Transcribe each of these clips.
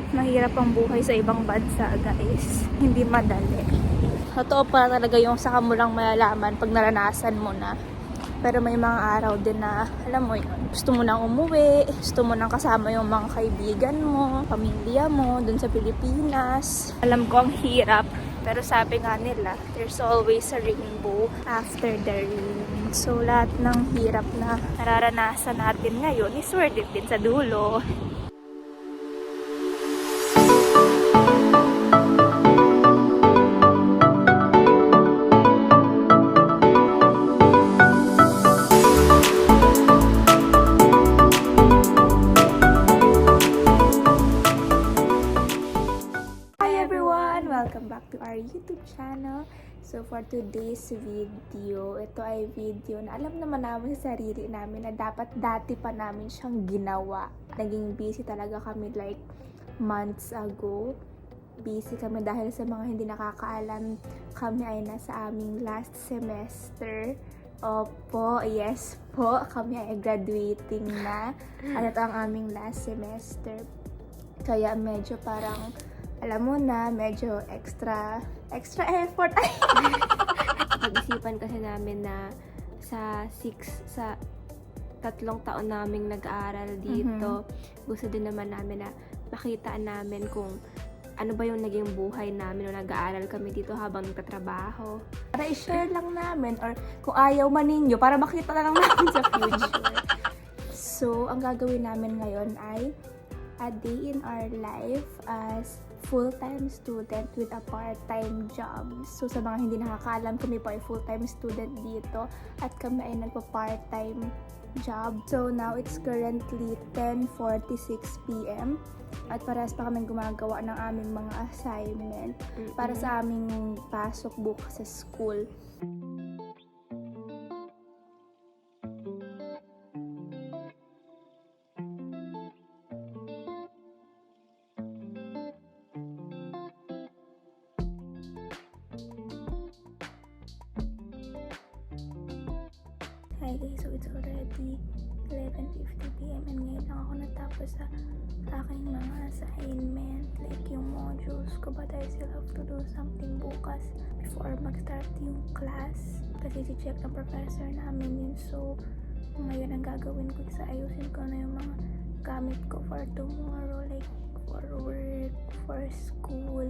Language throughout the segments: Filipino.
Mahirap ang buhay sa ibang bansa, guys. Hindi madali. Totoo pa talaga yung saka mo lang malalaman pag naranasan mo na. Pero may mga araw din na, alam mo yun, gusto mo nang umuwi, gusto mo nang kasama yung mga kaibigan mo, pamilya mo, dun sa Pilipinas. Alam ko ang hirap, pero sabi nga nila, there's always a rainbow after the rain. So lahat ng hirap na nararanasan natin ngayon is worth it din sa dulo. Welcome back to our YouTube channel. So for today's video, ito ay video na alam naman namin sa sarili namin na dapat dati pa namin siyang ginawa. Naging busy talaga kami like months ago. Busy kami dahil sa mga hindi nakakaalam, kami ay nasa aming last semester. Opo, yes po, kami ay graduating na. At ito ang aming last semester. Kaya medyo parang alam mo na, medyo extra effort. Pag-isipan kasi namin na sa 3 taon naming nag-aaral dito, gusto din naman namin na makita namin kung ano ba yung naging buhay namin nung nag-aaral kami dito habang nagtatrabaho. Para i-share lang namin or kung ayaw man ninyo, para makita na lang namin sa future. So, ang gagawin namin ngayon ay a day in our life as full-time student with a part-time job. So, sa mga hindi nakakaalam, kami po ay full-time student dito at kami ay nagpa-part-time job. So, now it's currently 10:46 p.m. at parehas pa kami gumagawa ng aming mga assignment para sa aming pasok bukas sa school. Hi guys, so it's already 11:50 p.m. and ngayon lang ako natapos sa aking mga assignment, like yung modules ko, but I still have to do something bukas before mag-start yung class kasi si-check ng professor namin yun. So ngayon ang gagawin ko is ayusin ko na yung mga gamit ko for tomorrow, like for work, for school,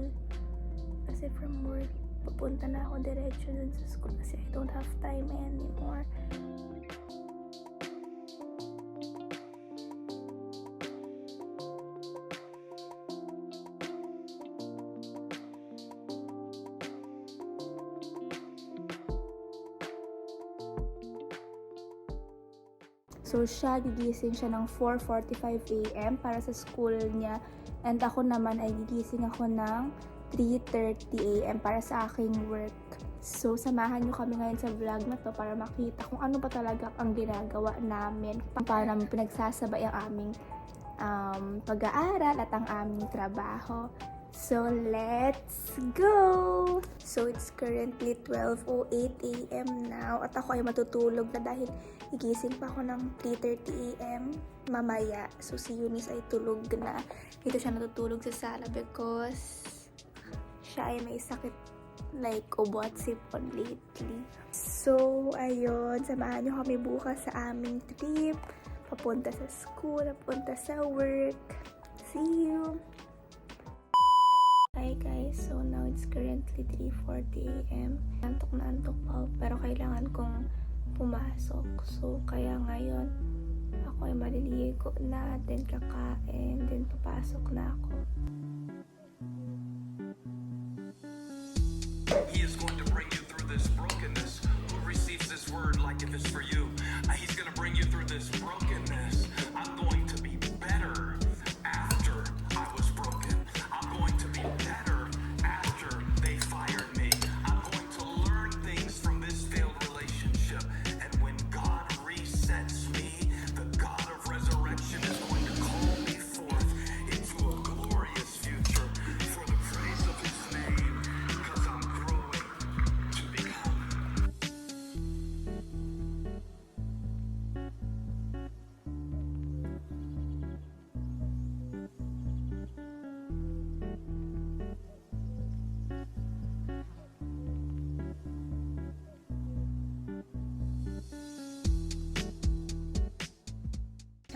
kasi from work papunta na ako diretso dun sa school kasi I don't have time anymore. So siya, gigising siya ng 4:45 a.m. para sa school niya. And ako naman ay gigising ako ng 3:30 a.m. para sa aking work. So samahan nyo kami ngayon sa vlog na to para makita kung ano ba talaga ang ginagawa namin. Paano namin pinagsasabay ang aming pag-aaral at ang aming trabaho. So let's go! So it's currently 12:08 a.m. now at ako ay matutulog na dahil igising pa ako ng 3:30 a.m. mamaya. So si Eunice ay tulog na. Dito siya natutulog sa sala because siya ay may sakit like ubo at sipon lately. So ayun, samahan nyo kami bukas sa aming trip. Papunta sa school, papunta sa work. See you! Hi guys, so now it's currently 3:40 a.m. Antok na antok pa pero kailangan kong pumasok. So kaya ngayon ako ay maliligo na, then kakain, then papasok na ako. He is going to bring you through this brokenness. Who receives this word like if it's for you? He's going to bring you through this brokenness. I'm going to be better after I was broken. I'm going to be better after they fired me. I'm going to learn things from this failed relationship. And when God resets me, the God of resurrection is going to call me forth into a glorious future for the praise of his name, because I'm growing to become.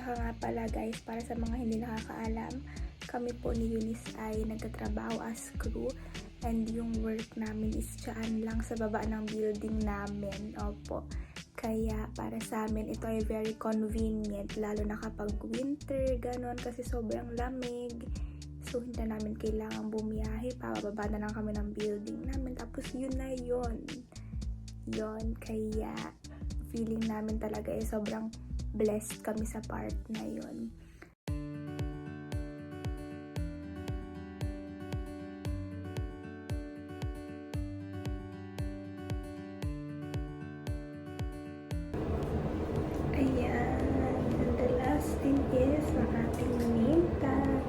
Tsaka nga pala guys, para sa mga hindi nakakaalam, kami po ni Eunice ay nagtatrabaho as crew and yung work namin is dyan lang sa baba ng building namin. Opo. Kaya para sa amin, ito ay very convenient, lalo na kapag winter, ganon, kasi sobrang lamig. So, hindi na namin kailangan bumiyahe, pababa na lang kami ng building namin. Tapos, yun na yun. Yun, kaya feeling namin talaga eh, sobrang blessed kami sa part na yun. Ayan, and the last thing is ang ating name tag.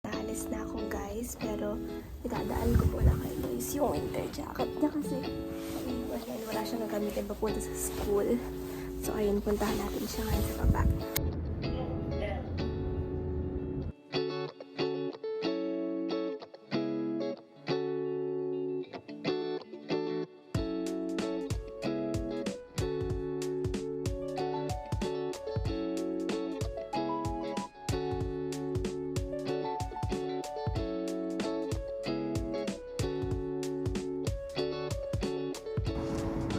Naalis na ako guys, pero itadaan ko po na kay Luis yung winter jacket niya kasi wala siyang gagamitin papunta sa school. So ayun, puntahan natin siya ngayon sa baba.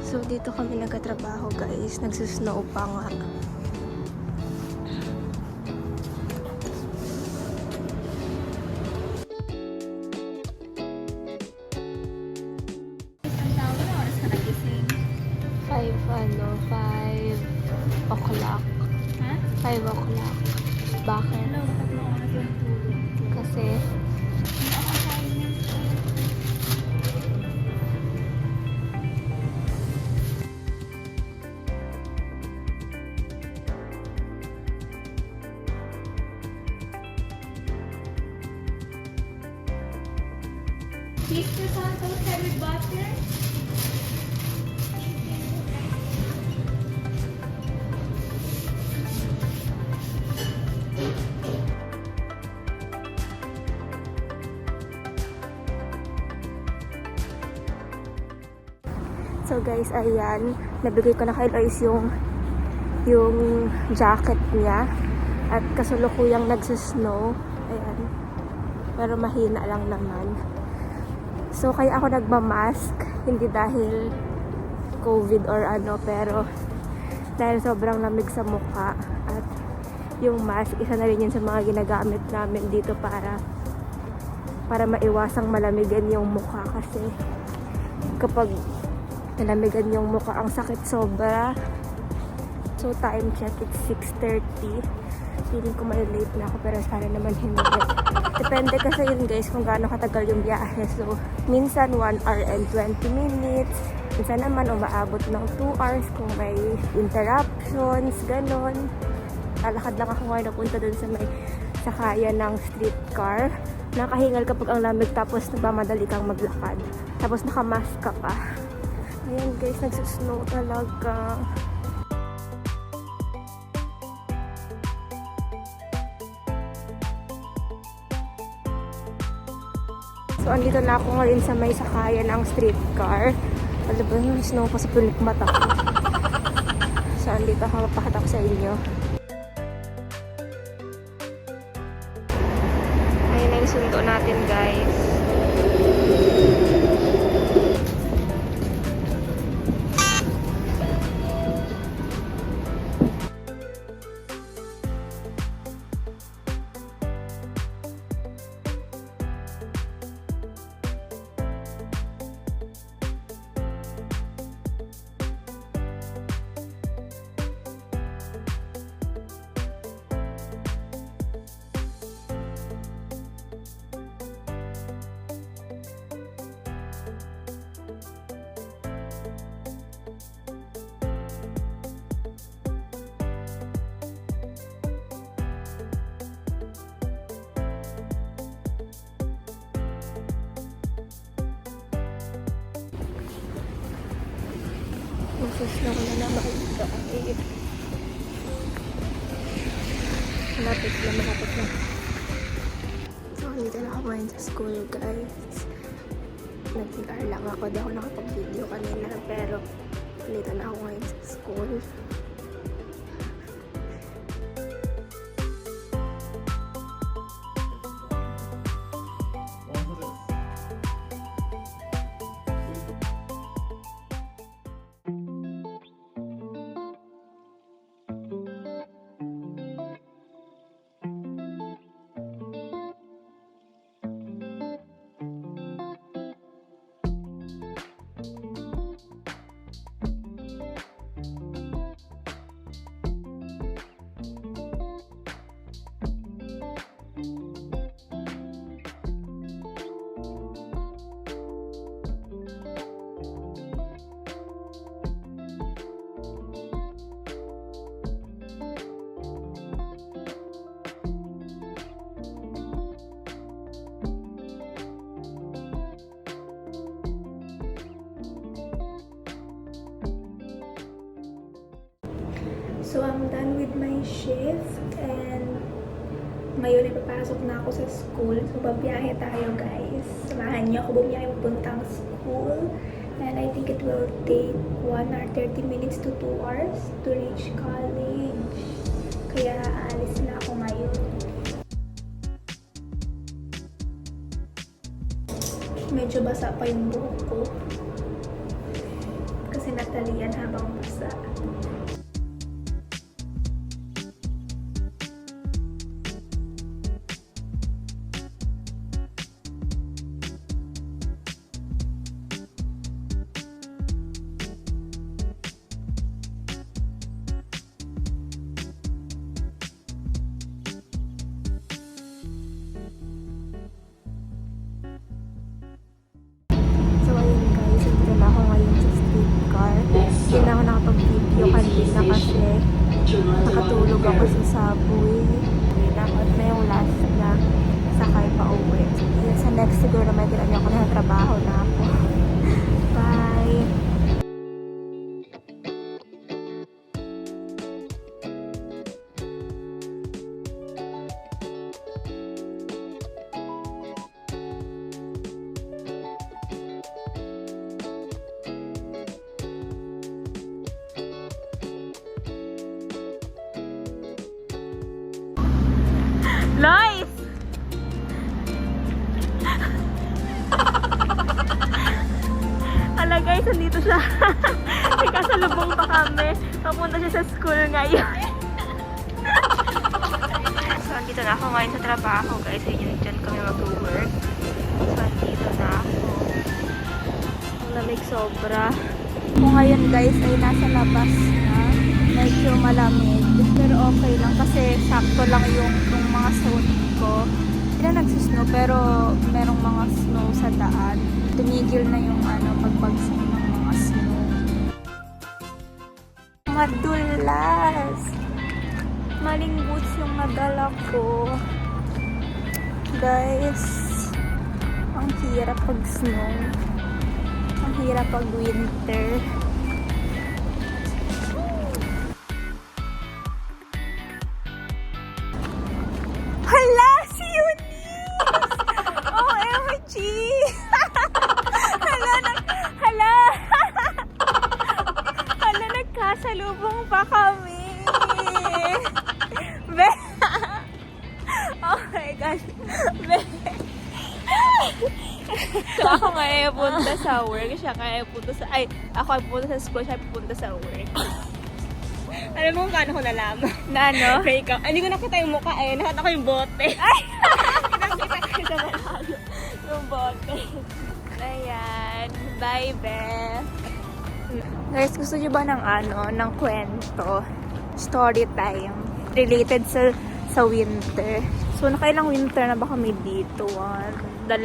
So, dito kami nagkatrabaho guys. Nagsusnow pa nga. Five o'clock. Ha? 5 o'clock. Bakit? Kasi Pizza on toasted with butter? So guys, ayan, nabigay ko na kay Lois yung jacket niya at kasulukuyang nagsusnow. Ayan. Pero mahina lang naman. So kaya ako nagmamask, hindi dahil COVID or ano, pero dahil sobrang lamig sa mukha. At yung mask, isa na rin yun sa mga ginagamit namin dito para maiwasang malamigan yung mukha, kasi kapag nalamigan yung mukha, ang sakit sobra. So time check, it's 6:30. Feeling ko may late na ako, pero sana naman hindi. Depende kasi yun guys kung gaano katagal yung biyahe. So minsan 1 hour and 20 minutes, minsan naman umaabot ng 2 hours kung may interruptions, ganon. Lalakad lang ako ngayon napunta dun sa may sakayan ng streetcar. Nakahingal kapag ang lamig, tapos nagmamadali kang maglakad, tapos nakamask ka pa. Ayan guys, nagsusnow talaga. So, andito na ako ngayon sa may sakayan ng streetcar. Alam ba yung snow pa sa pilik mata ko. So, andito ako, mapakita ko sa inyo. Ayun na yung sundo natin guys. Magsuslo ko na naman guys. Malapit na. So, dito na ako ngayon sa school guys. Nag-CR lang ako. Di ako nakapag-video kanina. Pero, dito na ako ngayon sa school. So, I'm done with my shift and ngayon ipapasok na ako sa school. So, babiyahe tayo guys. Samahan niyo ako bumiyahe papuntang school. And I think it will take 1 hour 30 minutes to 2 hours to reach college. Kaya aalis na ako ngayon. Medyo basa pa yung buhok ko. Kasi natalian habang basa. Hindi na ako nakapag-video kanina kasi nakatulog ako sa subway. At na yung last na sakay pa uwi. Sa next siguro may tinanong ako na trabaho na ako. Bye! Nice! Hala guys, nandito siya. May kasalubong pa kami. Papunta siya sa school ngayon. So, nandito na ako ngayon sa trabaho guys. Ayun, dyan kami mag-work. So, nandito na ako. Ang lamig sobra. Kung ngayon guys ay nasa labas na. Medyo malamig. Pero okay lang kasi sakto lang yung mga suot ko. Hindi na nagsusnow pero merong mga snow sa daan. Tumigil na yung pagbagsak ng mga snow. Madulas! Maling boots yung nadala ko. Guys, ang hirap pag snow. Ang hirap pag winter. Hala! Si Eunice! OMG! Hala, nagkasalubong pa kami! Be! Oh my God! Be! So, ako ngayon punta sa work. Siya ngayon punta sa... ako ay punta sa school. Siya punta sa work. Alam mo kung paano ko nalaman? Na ano? Kaya ikaw, hindi ko nakita yung mukha eh. Nakita ko yung bote. Ay! Nakita ko sa malayo. Yung bote. Ayan. Bye, Beth. Guys, gusto niyo ba ng kwento? Story time. Related sa winter. So, nakailang winter na ba kami dito? 1, 2.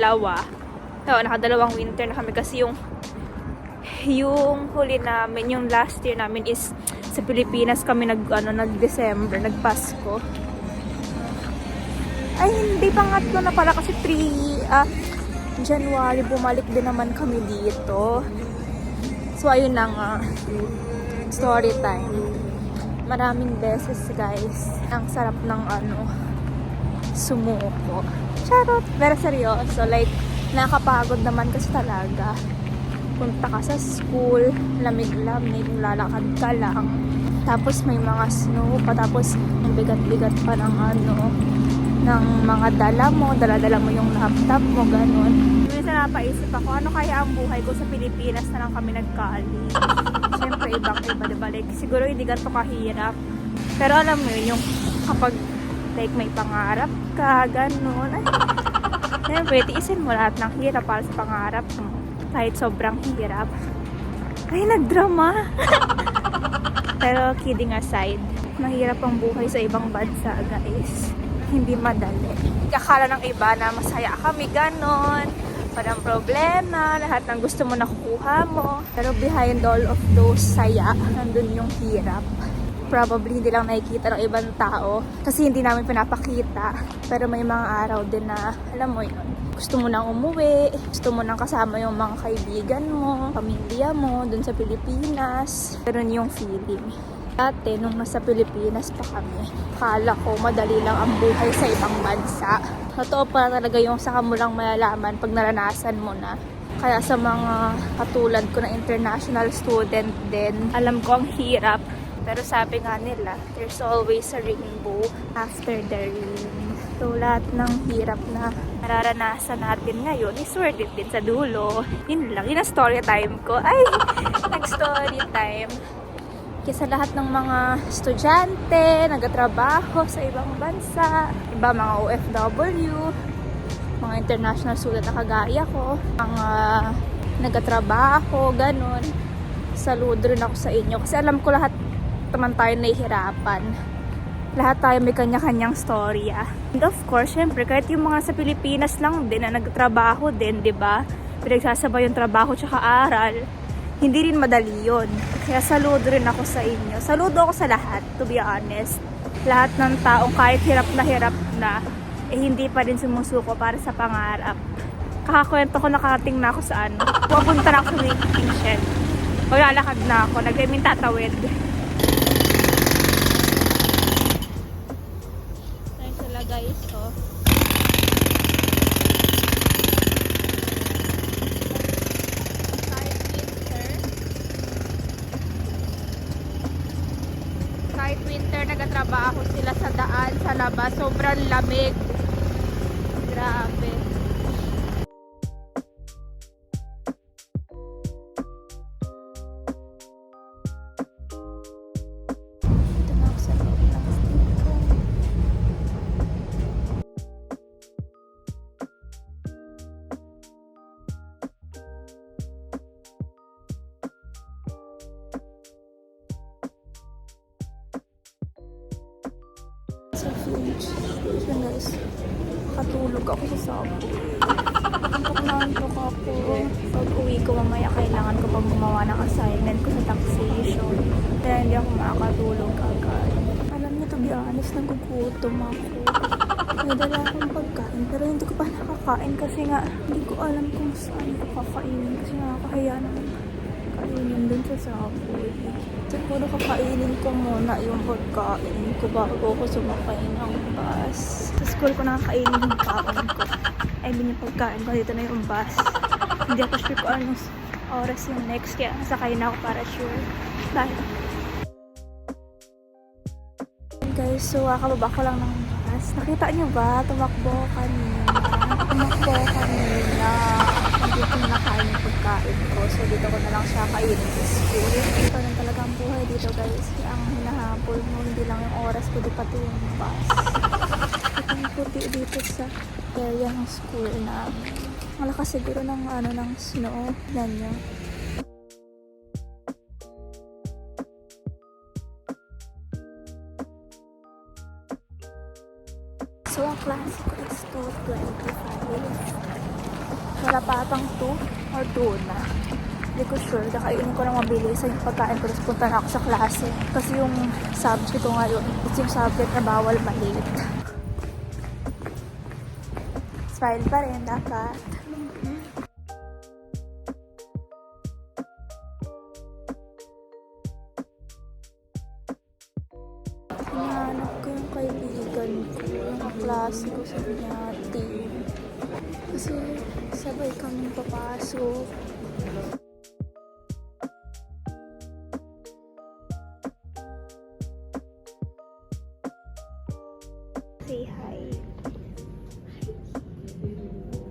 So, nakadalawang winter na kami kasi yung huli namin, yung last year namin is sa Pilipinas kami nag-December, nag-Pasko. Ay, hindi, pangatlo na pala kasi January, bumalik din naman kami dito. So, ayun na nga. Story time. Maraming beses guys, ang sarap ng sumuko. Charot! Pero seryoso, like, nakakapagod naman kasi talaga. Punta ka sa school, lamig-lamig, lalakad ka lang. Tapos may mga snow pa, tapos ang bigat-bigat pa ng ng mga dala mo yung laptop mo, ganun. Minsan napaisip ako, ano kaya ang buhay ko sa Pilipinas na lang kami nag-college? Siyempre, ibang-iba, diba? Like, siguro hindi ganito kahirap. Pero alam mo yun, yung kapag like may pangarap ka, ganun. Ay, siyempre, tiisin mo lahat ng hirap para sa pangarap mo. Kahit sobrang hirap. Ay, nagdrama! Pero kidding aside, mahirap ang buhay sa ibang bansa, guys. Hindi madali. Akala ng iba na masaya kami, ganon. Parang problema, lahat ng gusto mo nakukuha mo. Pero behind all of those saya, nandun yung hirap. Probably hindi lang nakikita ng ibang tao kasi hindi namin pinapakita. Pero may mga araw din na, alam mo yun, gusto mo nang umuwi, gusto mo nang kasama yung mga kaibigan mo, pamilya mo, dun sa Pilipinas. Pero yung feeling. Dati, nung nasa Pilipinas pa kami, akala ko madali lang ang buhay sa ibang bansa. Totoo pa talaga yung saka mo lang malalaman pag naranasan mo na. Kaya sa mga katulad ko na international student din, alam ko ang hirap. Pero sabi nga nila, there's always a rainbow after the rain. So, lahat ng hirap na nararanasan natin ngayon is worth it din sa dulo. Yun lang, yun ang story time ko. Ay, nag-story time. Kaya sa lahat ng mga estudyante, nagtatrabaho sa ibang bansa, iba mga OFW, mga international student na kagaya ko, mga nagtatrabaho, ganun. Saludo rin ako sa inyo. Kasi alam ko lahat naman tayo nahihirapan. Lahat tayo may kanya-kanyang storya. And of course, syempre, kahit yung mga sa Pilipinas lang din na nagtatrabaho din, di ba? Pinagsasabay yung trabaho tsaka aral. Hindi rin madali yun. Kaya saludo rin ako sa inyo. Saludo ako sa lahat, to be honest. Lahat ng taong kahit hirap na, hindi pa rin sumusuko para sa pangarap. Kakakwento ko, nakarating na ako sa pupunta na ako sa waiting shed. O lalakad na ako, tatawid. Ayun sila guys, oh. Kahit winter, nagatrabaho sila sa daan, sa labas. Sobrang lamig. Grabe. Ito na ako sa loob ng dito. Sa station guys, katulog ako sa subway. Antok ako. Pag uwi ko mamaya, kailangan ko pang gumawa ng assignment ko sa taxation. Kaya hindi ako makakatulog agad. Alam niyo, to be honest, nagugutom ako. May dala akong pagkain pero hindi ko pa nakakain kasi nga hindi ko alam kung saan ko kakainin kasi nakakahiya naman kainin dun sa subway. Siguro kakainin ko muna yung pagkain ko bago ko sumakay ng bus. Sa school ko nakakainin yung kaon ko. I mean yung pagkain ko, dito na yung bus. Hindi ako sure kung anong oras yung next, kaya nasakay na ako para sure. Bye! Guys, so kakababa ko lang ng bus. Nakita niyo ba? Tumakbo kanina. Hindi ko nakain yung pagkain ko. So, dito ko na lang siya kainin sa school. Ito na talaga ang buhay dito, guys. Ang hinahabol mo, hindi lang yung oras, kundi pati yung bus. Ito yung puti dito sa area ng school namin. Malakas siguro ng ng snow. Yan yun. So, ang klase ko is 2:25. Wala pa atang 2 or 2 na. Hindi ko sure. Kakainin ko lang mabilis yung pagkain ko. Tapos punta na ako sa klase. Kasi yung subject ko ngayon, it's yung subject na bawal malate. Smile pa rin dapat. yung kaklase ko sa team. Kasi sabay kami papasok. Say hi.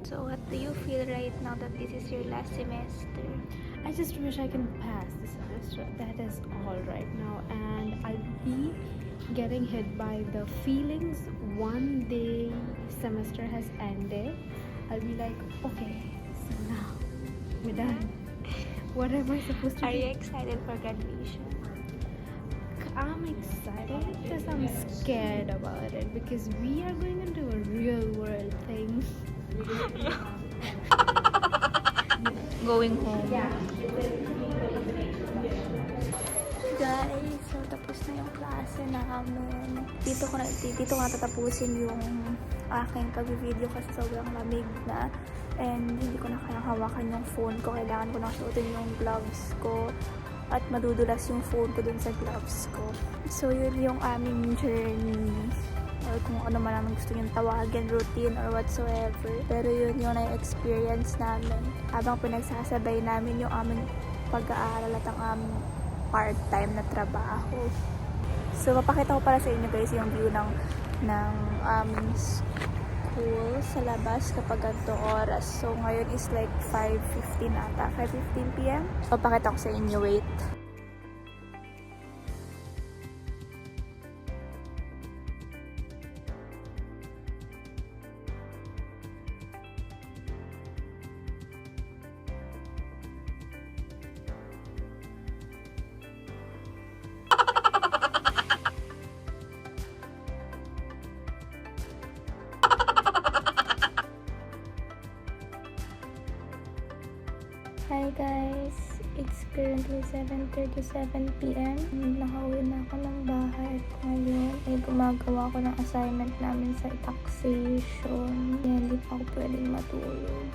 So what do you feel right now that this is your last semester? I just wish I can pass the semester. That is all right now, and I'll be getting hit by the feelings one day semester has ended. I'll be like, okay, so now we're done. What am I supposed to Are do? you excited for graduation? I'm excited because I'm scared about it because we are going into a real world thing. Going home. Guys, so tapos na yung klase namin. Dito ko tatapusin yung aking pag-video kasi sobrang lamig na. And hindi ko na kayang hawakan yung phone ko. Kailangan ko na suotin yung gloves ko. At madudulas yung phone ko dun sa gloves ko. So yun yung aming journey. Or kung ano man ang gusto niyong tawagin, routine or whatsoever. Pero yun yung na-experience namin habang pinagsasabay namin yung aming pag-aaral at ang aming part-time na trabaho. So, mapakita ko para sa inyo guys yung view ng aming school sa labas kapag ganito oras. So, ngayon is like 5:15 ata. 5:15 p.m. Mapakita ko sa inyo. Wait. Hi guys! It's currently 7:37 p.m. Nakauwi na ako ng bahay at ngayon ay gumagawa ko ng assignment namin sa taxation. Kaya hindi pa ako pwedeng matulog.